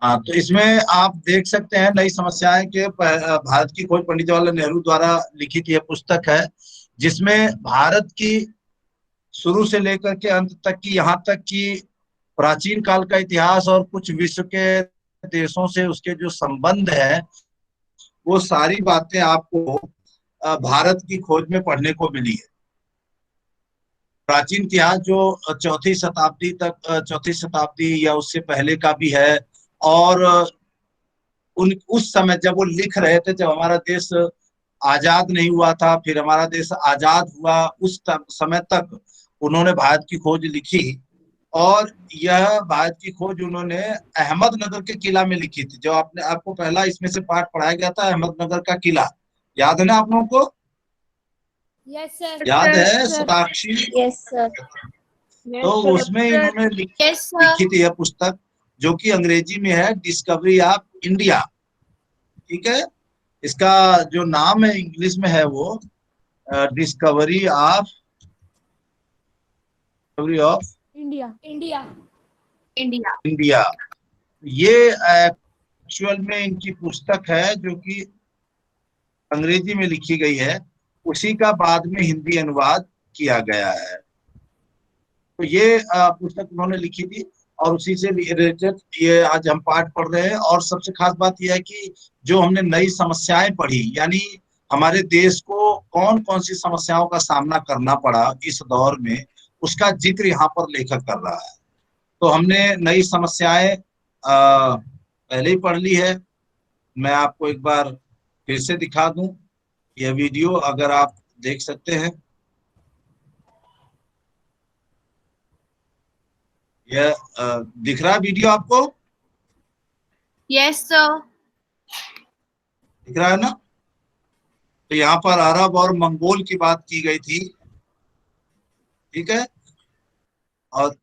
हाँ, तो इसमें आप देख सकते हैं नई समस्याएं के भारत की खोज पंडित जवाहरलाल नेहरू द्वारा लिखित यह पुस्तक है, जिसमें भारत की शुरू से लेकर के अंत तक की, यहाँ तक कि प्राचीन काल का इतिहास और कुछ विश्व के देशों से उसके जो संबंध है, वो सारी बातें आपको भारत की खोज में पढ़ने को मिली है। प्राचीन इतिहास जो चौथी शताब्दी या उससे पहले का भी है, और उन उस समय जब वो लिख रहे थे, जब हमारा देश आजाद नहीं हुआ था, फिर हमारा देश आजाद हुआ, उस समय तक उन्होंने भारत की खोज लिखी। और यह भारत की खोज उन्होंने अहमदनगर के किला में लिखी थी, जो आपको पहला इसमें से पाठ पढ़ाया गया था, अहमदनगर का किला। याद है ना आप लोगों को? Yes sir. याद है साक्षी? Yes sir. तो उसमें इन्होंने लिखी थी यह पुस्तक, जो कि अंग्रेजी में है डिस्कवरी ऑफ इंडिया। ठीक है, इसका जो नाम है इंग्लिश में है वो discovery of India. India. India. India. ये एक्चुअल में इनकी पुस्तक है, जो कि अंग्रेजी में लिखी गई है, उसी का बाद में हिंदी अनुवाद किया गया है। तो ये पुस्तक उन्होंने लिखी थी, और उसी से रिलेटेड ये आज हम पाठ पढ़ रहे हैं। और सबसे खास बात यह है कि जो हमने नई समस्याएं पढ़ी, यानी हमारे देश को कौन कौन सी समस्याओं का सामना करना पड़ा इस दौर में, उसका जिक्र यहाँ पर लेखक कर रहा है। तो हमने नई समस्याएं पहले ही पढ़ ली है। मैं आपको एक बार फिर से दिखा दूं यह वीडियो, अगर आप देख सकते हैं। यह दिख रहा है वीडियो आपको? Yes sir. दिख रहा है ना? तो यहाँ पर अरब और मंगोल की बात की गई थी। ठीक है, और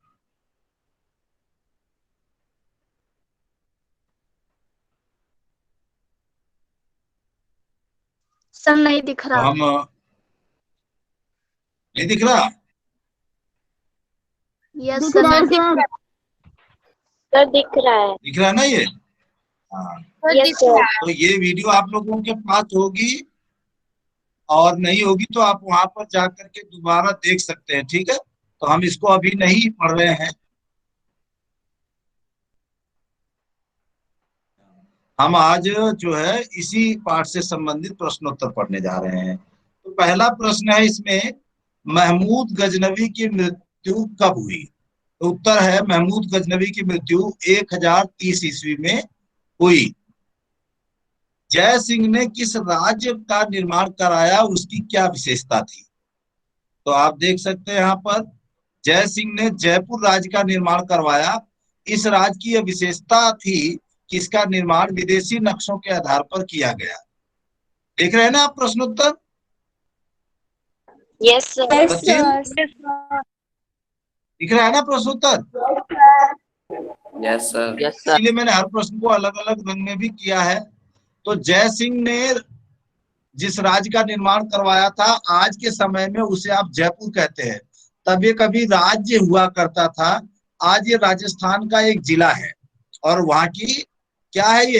सर नहीं दिख रहा। हम नहीं दिख रहा? Yes sir. सर दिख रहा है। दिख रहा है ना ये? हाँ, यस सर। तो ये वीडियो आप लोगों के पास होगी, और नहीं होगी तो आप वहां पर जाकर के दोबारा देख सकते हैं। ठीक है, तो हम इसको अभी नहीं पढ़ रहे हैं। हम आज जो है इसी पाठ से संबंधित प्रश्नोत्तर पढ़ने जा रहे हैं। तो पहला प्रश्न है इसमें, महमूद गजनवी की मृत्यु कब हुई? तो उत्तर है, महमूद गजनवी की मृत्यु 1030 ईस्वी में हुई। जय सिंह ने किस राज्य का निर्माण कराया, उसकी क्या विशेषता थी? तो आप देख सकते हैं यहाँ पर, जय सिंह ने जयपुर राज्य का निर्माण करवाया। इस राज्य की यह विशेषता थी कि इसका निर्माण विदेशी नक्शों के आधार पर किया गया। देख रहे हैं ना आप प्रश्नोत्तर? Yes sir. दिख रहा है ना प्रश्नोत्तर? Yes sir. इसलिए मैंने हर प्रश्न को अलग अलग रंग में भी किया है। तो जय सिंह ने जिस राज्य का निर्माण करवाया था, आज के समय में उसे आप जयपुर कहते हैं, तब ये कभी राज्य हुआ करता था। आज ये राजस्थान का एक जिला है। और वहां की क्या है ये?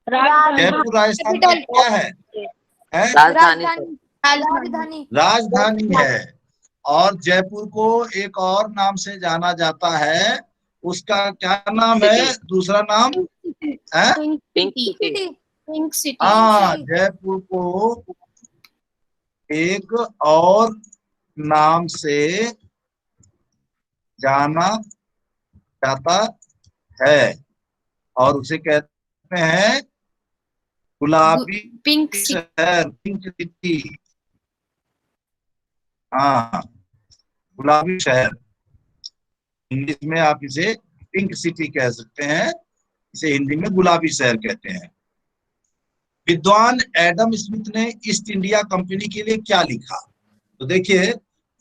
जयपुर राजस्थान का क्या है? राजधानी। राजधानी है। और जयपुर को एक और नाम से जाना जाता है, उसका क्या नाम है? दूसरा नाम है पिंक सिटी। हाँ, जयपुर को एक और नाम से जाना जाता है, और उसे कहते हैं गुलाबी पिंक शहर, पिंक सिटी। हाँ, गुलाबी शहर। इंग्लिश में आप इसे पिंक सिटी कह सकते हैं, इसे हिंदी में गुलाबी शहर कहते हैं। विद्वान एडम स्मिथ ने ईस्ट इंडिया कंपनी के लिए क्या लिखा? तो देखिए,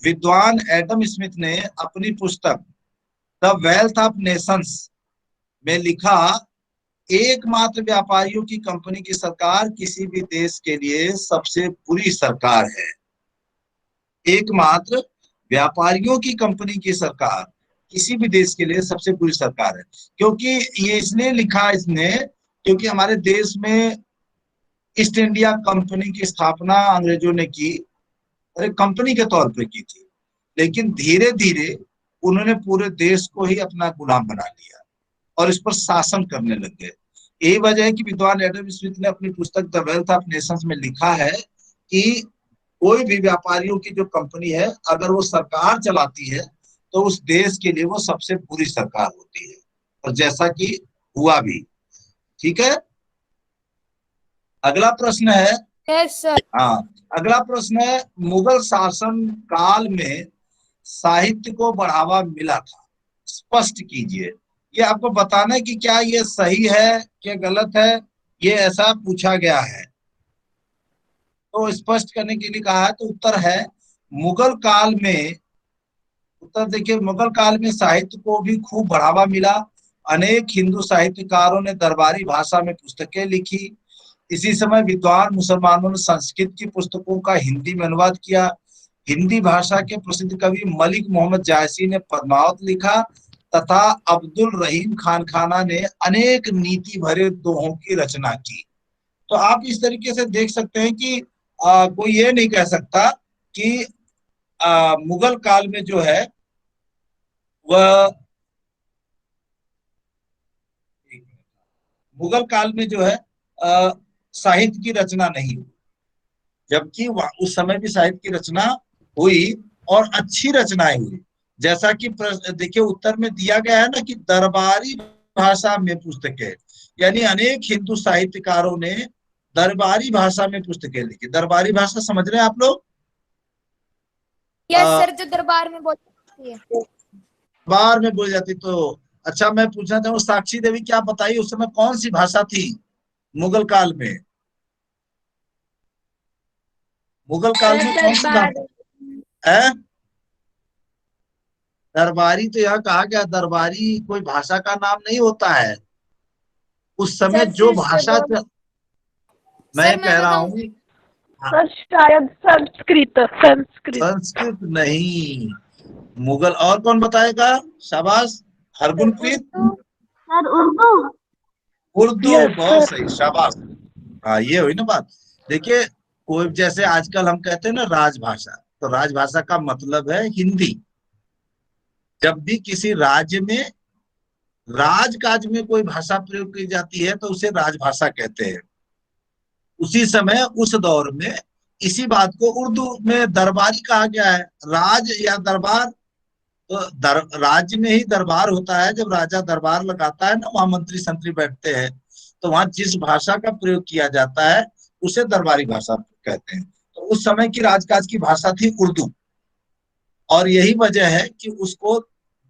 विद्वान एडम स्मिथ ने अपनी पुस्तक द वेल्थ ऑफ नेशंस में लिखा, एकमात्र व्यापारियों की कंपनी की सरकार किसी भी देश के लिए सबसे बुरी सरकार है। एकमात्र व्यापारियों की कंपनी की सरकार किसी भी देश के लिए सबसे बुरी सरकार है। क्योंकि ये इसलिए लिखा इसने, क्योंकि हमारे देश में ईस्ट इंडिया कंपनी की स्थापना अंग्रेजों ने की, अरे कंपनी के तौर पे की थी, लेकिन धीरे धीरे उन्होंने पूरे देश को ही अपना गुलाम बना लिया और इस पर शासन करने लग गए। यही वजह है कि विद्वान एडम स्मिथ ने अपनी पुस्तक द वेल्थ ऑफ नेशंस में लिखा है कि कोई भी व्यापारियों की जो कंपनी है, अगर वो सरकार चलाती है तो उस देश के लिए वो सबसे बुरी सरकार होती है, और जैसा कि हुआ भी। ठीक है, अगला प्रश्न है। Yes sir. हाँ, अगला प्रश्न है, मुगल शासन काल में साहित्य को बढ़ावा मिला था, स्पष्ट कीजिए। ये आपको बताना है कि क्या ये सही है क्या गलत है, ये ऐसा पूछा गया है, तो स्पष्ट करने के लिए कहा है। तो उत्तर है मुगल काल में, उत्तर देखिए, मुगल काल में साहित्य को भी खूब बढ़ावा मिला। अनेक हिंदू साहित्यकारों ने दरबारी भाषा में पुस्तकें लिखी। इसी समय विद्वान मुसलमानों ने संस्कृत की पुस्तकों का हिंदी में अनुवाद किया। हिंदी भाषा के प्रसिद्ध कवि मलिक मोहम्मद जायसी ने पद्मावत लिखा तथा अब्दुल रहीम खान खाना ने अनेक नीति भरे दोहों की रचना की। तो आप इस तरीके से देख सकते हैं कि कोई ये नहीं कह सकता कि मुगल काल में जो है वह, मुगल काल में जो है साहित्य की रचना नहीं हुई, जबकि उस समय भी साहित्य की रचना हुई और अच्छी रचनाएं हुई। जैसा कि देखिए उत्तर में दिया गया है ना कि दरबारी भाषा में पुस्तकें, यानी अनेक हिंदू साहित्यकारों ने दरबारी भाषा में पुस्तकें लिखी। दरबारी भाषा समझ रहे हैं आप लोग? यस सर, जो दरबार में बोलती है। दरबार में बोली जाती। तो अच्छा, मैं पूछना चाहूँ, साक्षी देवी क्या बताइए उस समय कौन सी भाषा थी मुगल काल में? मुगल काल में कौन सी भाषा है? दरबारी तो यह कहा गया, दरबारी कोई भाषा का नाम नहीं होता है। उस समय सर जो फिर से भाषा मैं सर मैं कह रहा बताऊं। हूँ, सर शायद संस्कृत। संस्कृत संस्कृत नहीं, मुगल। और कौन बताएगा? शाबाश हरगुनप्रीत। उर्दू। सर उर्दू। उर्दू, यस बहुत सर। सही, शाबाश। हाँ, ये हुई ना बात। देखिए, कोई जैसे आजकल हम कहते हैं ना राजभाषा, तो राजभाषा का मतलब है हिंदी। जब भी किसी राज्य में राजकाज में कोई भाषा प्रयोग की जाती है तो उसे राजभाषा कहते हैं। उसी समय उस दौर में इसी बात को उर्दू में दरबारी कहा गया है। राज या दरबार, तो राज्य में ही दरबार होता है। जब राजा दरबार लगाता है ना, वहां मंत्री संतरी बैठते हैं, तो वहां जिस भाषा का प्रयोग किया जाता है उसे दरबारी भाषा कहते हैं। तो उस समय की राजकाज की भाषा थी उर्दू, और यही वजह है कि उसको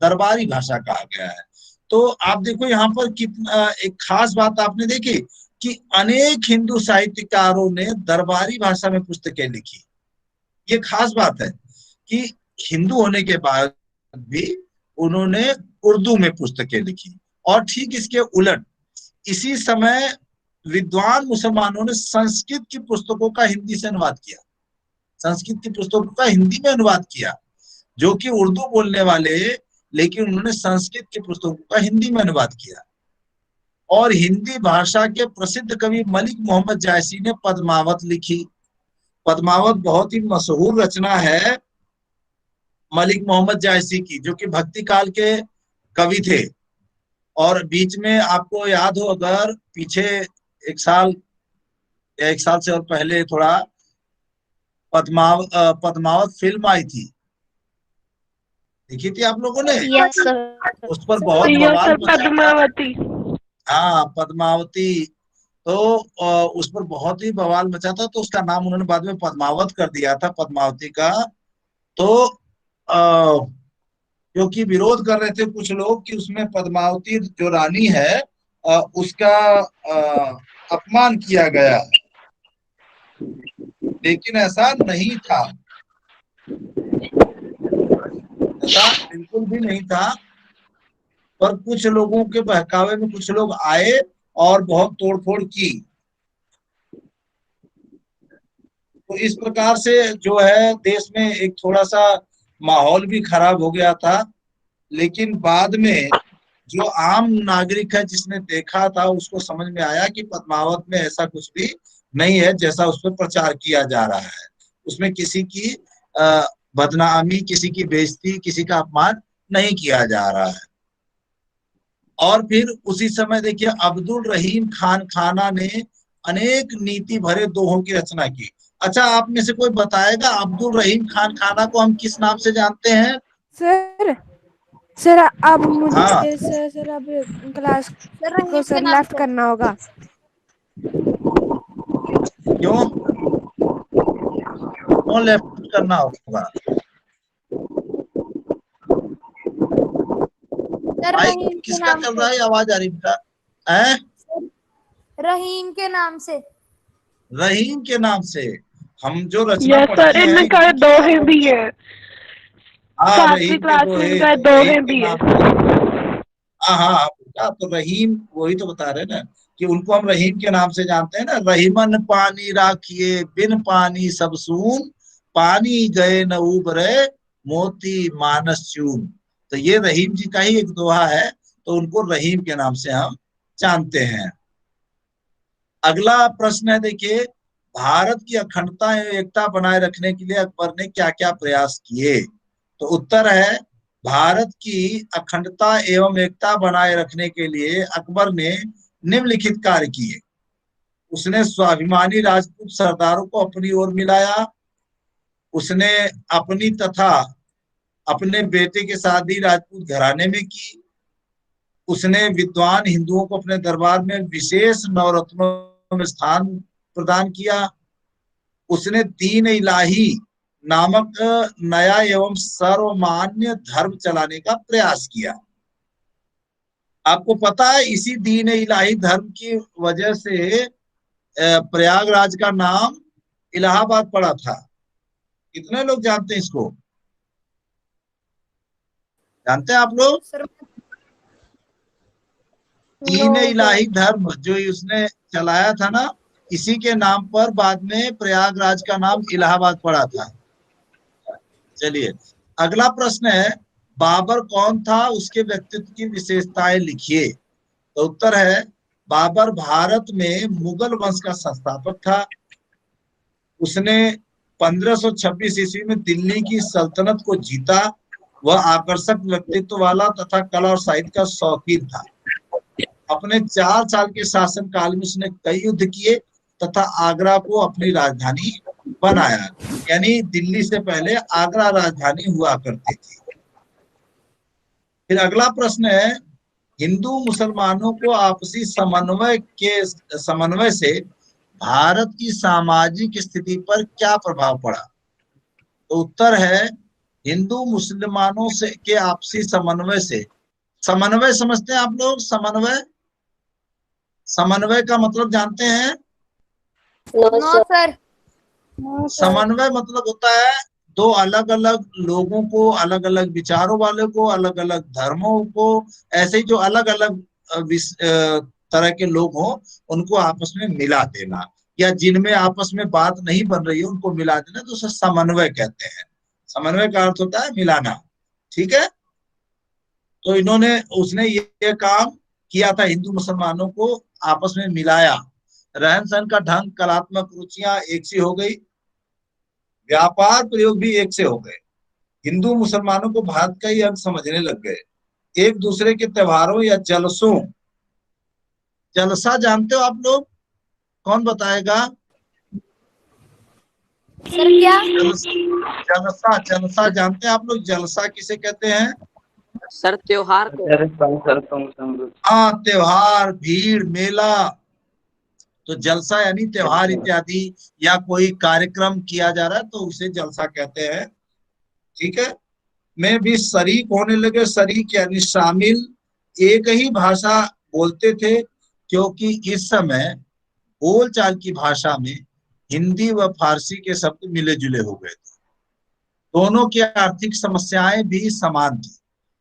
दरबारी भाषा कहा गया है। तो आप देखो यहाँ पर कितना एक खास बात आपने देखी कि अनेक हिंदू साहित्यकारों ने दरबारी भाषा में पुस्तकें लिखी। ये खास बात है कि हिंदू होने के बाद भी उन्होंने उर्दू में पुस्तकें लिखी। और ठीक इसके उलट इसी समय विद्वान मुसलमानों ने संस्कृत की पुस्तकों का हिंदी से अनुवाद किया। संस्कृत की पुस्तकों का हिंदी में अनुवाद किया, जो कि उर्दू बोलने वाले, लेकिन उन्होंने संस्कृत की पुस्तकों का हिंदी में अनुवाद किया। और हिंदी भाषा के प्रसिद्ध कवि मलिक मोहम्मद जायसी ने पद्मावत लिखी। पद्मावत बहुत ही मशहूर रचना है मलिक मोहम्मद जायसी की, जो कि भक्ति काल के कवि थे। और बीच में आपको याद हो अगर, पीछे एक साल या एक साल से और पहले थोड़ा पद्मावत फिल्म आई थी, देखी थी आप लोगों ने? Yes sir. उस पर बहुत यस बवाल सर, मचा था। पद्मावती। हाँ, पद्मावती। तो उस पर बहुत ही बवाल मचा था, तो उसका नाम उन्होंने बाद में पद्मावत कर दिया था, पद्मावती का। तो क्योंकि विरोध कर रहे थे कुछ लोग कि उसमें पद्मावती जो रानी है उसका अपमान किया गया, लेकिन ऐसा नहीं था, ऐसा बिल्कुल भी नहीं था। पर कुछ लोगों के बहकावे में कुछ लोग आए और बहुत तोड़फोड़ की। तो इस प्रकार से जो है देश में एक थोड़ा सा माहौल भी खराब हो गया था। लेकिन बाद में जो आम नागरिक है जिसने देखा था उसको समझ में आया कि पद्मावत में ऐसा कुछ भी नहीं है जैसा उस पर प्रचार किया जा रहा है। उसमें किसी की बदनामी, किसी की बेइज्जती, किसी का अपमान नहीं किया जा रहा है। और फिर उसी समय देखिए अब्दुल रहीम खान खाना ने अनेक नीति भरे दोहों की रचना की। अच्छा, आप में से कोई बताएगा अब्दुल रहीम खान खाना को हम किस नाम से जानते हैं? सर सर अब हाँ, मुझे सर अब क्लास सर को रहीम सर के नाम लेफ्ट से। करना होगा। क्यों लेफ्ट करना होगा? सर माइक रहीम के किसका नाम चल से। रहा है? आवाज आ रही बेटा है? रहीम के नाम से। रहीम के नाम से। हम जो रचना यस पढ़ते सर, हैं इनका इनकी दोहे भी है। हाँ, 7वीं रहीम के क्लास में दोहे, इनका तो रहीम दोहे के भी है। नाम से। हाँ हाँ बेटा, तो रहीम वही तो बता रहे ना कि उनको हम रहीम के नाम से जानते हैं ना। रहीमन पानी राखिए बिन पानी सब सून, पानी गए न उबरे मोती मानस चून। तो ये रहीम जी का ही एक दोहा है, तो उनको रहीम के नाम से हम जानते हैं। अगला प्रश्न है, देखिए, भारत की अखंडता एवं एकता बनाए रखने के लिए अकबर ने क्या क्या प्रयास किए? तो उत्तर है, भारत की अखंडता एवं एकता बनाए रखने के लिए अकबर ने निम्नलिखित कार्य किए। उसने स्वाभिमानी राजपूत सरदारों को अपनी ओर मिलाया। उसने अपनी तथा अपने बेटे की शादी राजपूत घराने में की। उसने विद्वान हिंदुओं को अपने दरबार में विशेष नवरत्नों में स्थान प्रदान किया। उसने दीन इलाही नामक नया एवं सर्वमान्य धर्म चलाने का प्रयास किया। आपको पता है इसी दीन इलाही धर्म की वजह से प्रयागराज का नाम इलाहाबाद पड़ा था। कितने लोग जानते हैं इसको? जानते हैं आप लोग? सर दीन इलाही धर्म जो उसने चलाया था ना, इसी के नाम पर बाद में प्रयागराज का नाम इलाहाबाद पड़ा था। चलिए, अगला प्रश्न है, बाबर कौन था, उसके व्यक्तित्व की विशेषताएं लिखिए। तो उत्तर है, बाबर भारत में मुगल वंश का संस्थापक था। उसने 1526 ईस्वी में दिल्ली की सल्तनत को जीता। वह आकर्षक व्यक्तित्व वाला तथा कला और साहित्य का शौकीन था। अपने 4 साल के शासन काल में उसने कई युद्ध किए तथा आगरा को अपनी राजधानी बनाया। यानी दिल्ली से पहले आगरा राजधानी हुआ करती थी। फिर अगला प्रश्न है, हिंदू मुसलमानों को आपसी समन्वय से भारत की सामाजिक स्थिति पर क्या प्रभाव पड़ा? तो उत्तर है, हिंदू मुसलमानों से के आपसी समन्वय से। समन्वय समझते हैं आप लोग? समन्वय, समन्वय का मतलब जानते हैं? No sir. समन्वय मतलब होता है दो अलग अलग लोगों को, अलग अलग विचारों वाले को, अलग अलग धर्मों को, ऐसे ही जो अलग अलग तरह के लोग हों उनको आपस में मिला देना, या जिनमें आपस में बात नहीं बन रही है उनको मिला देना, तो उसे समन्वय कहते हैं। समन्वय का अर्थ होता है मिलाना। ठीक है, तो उसने ये काम किया था, हिंदू मुसलमानों को आपस में मिलाया। रहन सहन का ढंग, कलात्मक रुचियां एक सी हो गई, व्यापार प्रयोग भी एक से हो गए। हिंदू मुसलमानों को भारत का ही अंग समझने लग गए। एक दूसरे के त्योहारों या जलसों, जलसा जानते हो आप लोग? कौन बताएगा? सर क्या? जलसा, जलसा जानते हैं आप लोग? जलसा किसे कहते हैं? सर त्योहार को। हाँ, त्योहार, भीड़, मेला। तो जलसा यानी त्योहार इत्यादि या कोई कार्यक्रम किया जा रहा है तो उसे जलसा कहते हैं। ठीक है, में भी शरीक होने लगे। शरीक यानी शामिल, एक ही भाषा बोलते थे, क्योंकि इस समय बोलचाल की भाषा में हिंदी व फारसी के शब्द मिले जुले हो गए थे। दोनों की आर्थिक समस्याएं भी समान थी।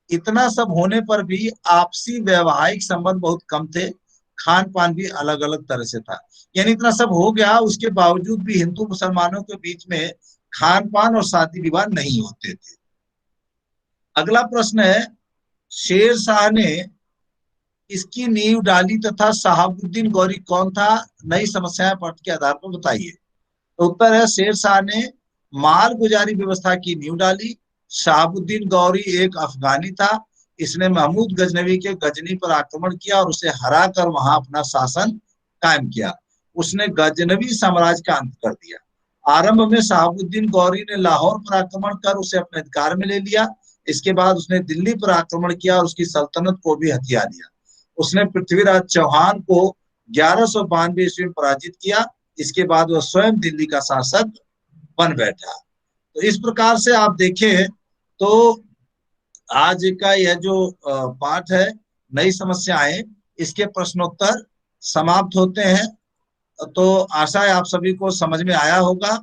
इतना सब होने पर भी आपसी वैवाहिक संबंध बहुत कम थे। खान पान भी अलग अलग तरह से था। यानी इतना सब हो गया, उसके बावजूद भी हिंदू मुसलमानों के बीच में खान पान और शादी विवाह नहीं होते थे। अगला प्रश्न है, शेर शाह ने इसकी नींव डाली तथा शहाबुद्दीन गौरी कौन था? नई समस्याएं पठ के आधार पर बताइए। तो उत्तर है शेर शाह ने माल गुजारी व्यवस्था की नींव डाली। शहाबुद्दीन गौरी एक अफगानी था। इसने महमूद गजनवी के गजनी पर आक्रमण किया और उसे हराकर वहां अपना शासन कायम किया। उसने गजनवी साम्राज्य का अंत कर दिया। आरंभ में शहाबुद्दीन गौरी ने लाहौर पर आक्रमण कर उसे अपने अधिकार में ले लिया। इसके बाद उसने दिल्ली पर आक्रमण किया और उसकी सल्तनत को भी हथिया लिया। उसने पृथ्वीराज चौहान को 1192 ईस्वी में पराजित किया। इसके बाद वह स्वयं दिल्ली का शासक बन बैठा। तो इस प्रकार से आप देखें तो आज का यह जो पाठ है नई समस्याएं, इसके प्रश्नोत्तर समाप्त होते हैं। तो आशा है आप सभी को समझ में आया होगा।